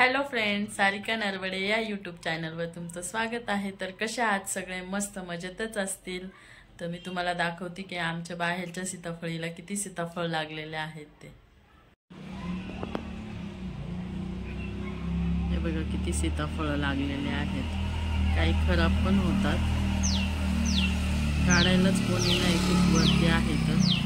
Hello friends, Sarika Narwade या YouTube चॅनलवर तुमचं स्वागत आहे। तर कशा आहात सगळे? मस्त मजेतच असतील। तर मी तुम्हाला दाखवते की आमच्या बाहेरच्या सीताफळीला किती सीताफळ लागलेले आहेत ते। हे बघा किती सीताफळ लागलेले आहेत। काही खराब पण होतात, काढायलाच कोणी नाही, खूप वरती आहेत।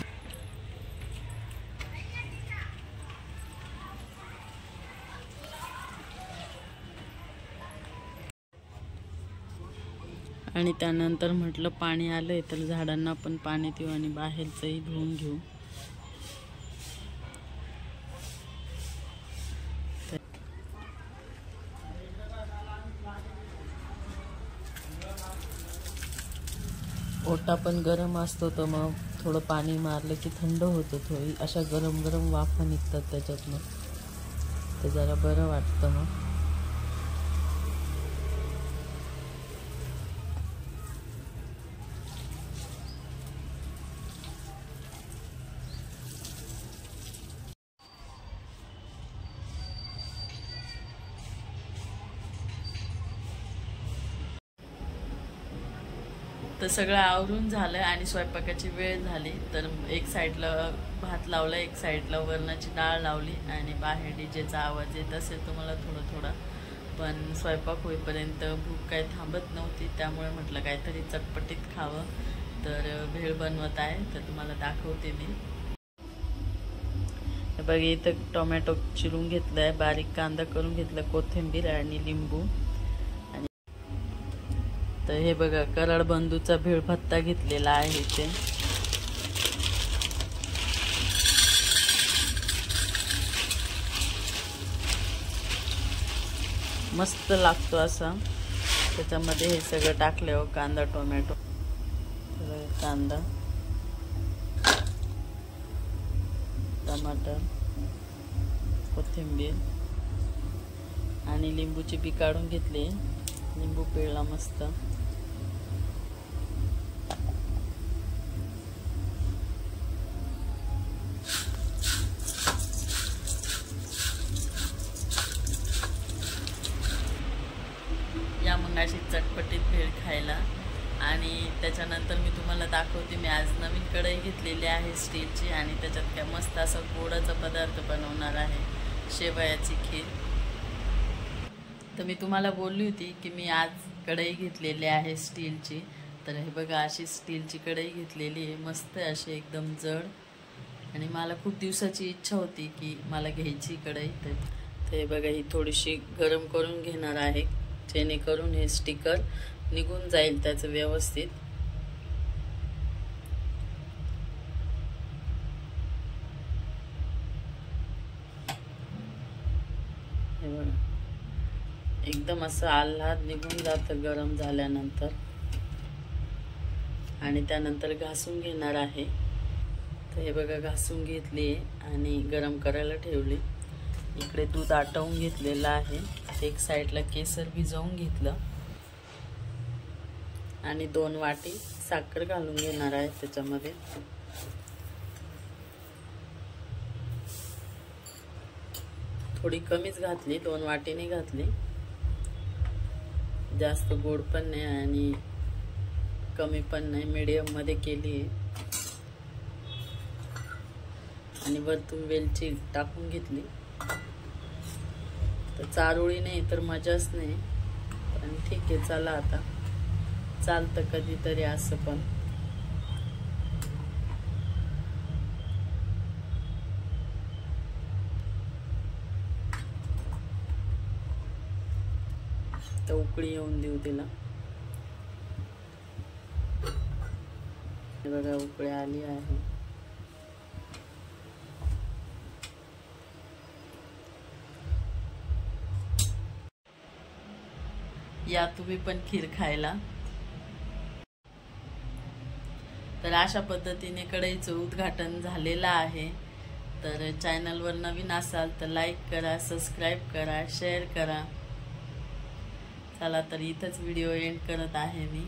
आणि त्यानंतर म्हटलं पाणी आलंय तर झाडांना पण पाणी देऊ आणि बाहेरचंही धुवून घेऊ। ओटा पण गरम असतो तर मग थोडं पाणी मारलं की थंड होतं, थोडी अशा गरम गरम वाफा निघतात त्याच्यातनं, ते जरा बरं वाटतं मग। तर सगळं आवरून झालं आणि स्वयंपाकाची वेळ झाली। तर एक साईडला भात लावला, एक साईडला वरणाची डाळ लावली आणि बाहेर डीजेचा आवाज येत असेल तुम्हाला थोडं थोडं, पण स्वयंपाक होईपर्यंत भूक काही थांबत नव्हती, त्यामुळे म्हटलं काहीतरी चटपटीत खावं। तर भेळ बनवत आहे, तर तुम्हाला दाखवते मी। बघा इथं टोमॅटो चिरून घेतलाय, बारीक कांदा करून घेतला, कोथिंबीर आणि लिंबू। तर हे बघा कराड बंधूचा भेळ भत्ता घेतलेला आहे ते। मस्त लागतो असा। त्याच्यामध्ये हे सगळं टाकल्यावर कांदा, टोमॅटो, कांदा, टमाटर, कोथिंबीर आणि लिंबूची बी काढून घेतली, लिंबू पिळला मस्त। या मग अशी चटपटीत भेळ खायला। आणि त्याच्यानंतर मी तुम्हाला दाखवते, मी आज नवीन कढई घेतलेली आहे स्टीलची आणि त्याच्यात काय मस्त असा गोडाचा पदार्थ बनवणार आहे, शेवयाची खीर। तर मी तुम्हाला बोलली होती की मी आज कढई घेतलेली आहे स्टीलची। तर हे बघा अशी स्टीलची कढई घेतलेली आहे, मस्त अशी एकदम जड, आणि मला खूप दिवसाची इच्छा होती की मला घ्यायची कढई। तर हे बघा ही थोडीशी गरम करून घेणार आहे, जेणेकरून हे स्टिकर निघून जाईल त्याचं व्यवस्थित। हे बघा एकदम असं आल्हाद निघून जातं गरम झाल्यानंतर। आणि त्यानंतर घासून घेणार आहे। तर हे बघा घासून घेतली आणि गरम करायला ठेवली। इकडे दूध आटवून घेतलेलं आहे, एक साईडला केसर भिजवून घेतलं आणि 2 वाटी साखर घालून घेणार आहे त्याच्यामध्ये। थोडी कमीच घातली, 2 वाटीने घातली, जास्त गोड पण नाही आणि कमी पण नाही, मीडियम मध्ये केली आहे। आणि वरतून वेलची टाकून घेतली। तर चारोळी नाही तर मजाच नाही, पण ठीक आहे, चला आता चालतं कधीतरी असं पण। तर उकळी येऊन देऊ तिला। हे बघा उकळी आली आहे। या तुम्ही पण खीर खायला। तर अशा पद्धतीने कढईचं उद्घाटन झालेलं आहे। तर चॅनलवर नवीन असाल तर लाईक करा, सबस्क्राईब करा, शेअर करा। चला तर इथंच व्हिडिओ एंड करत आहे मी।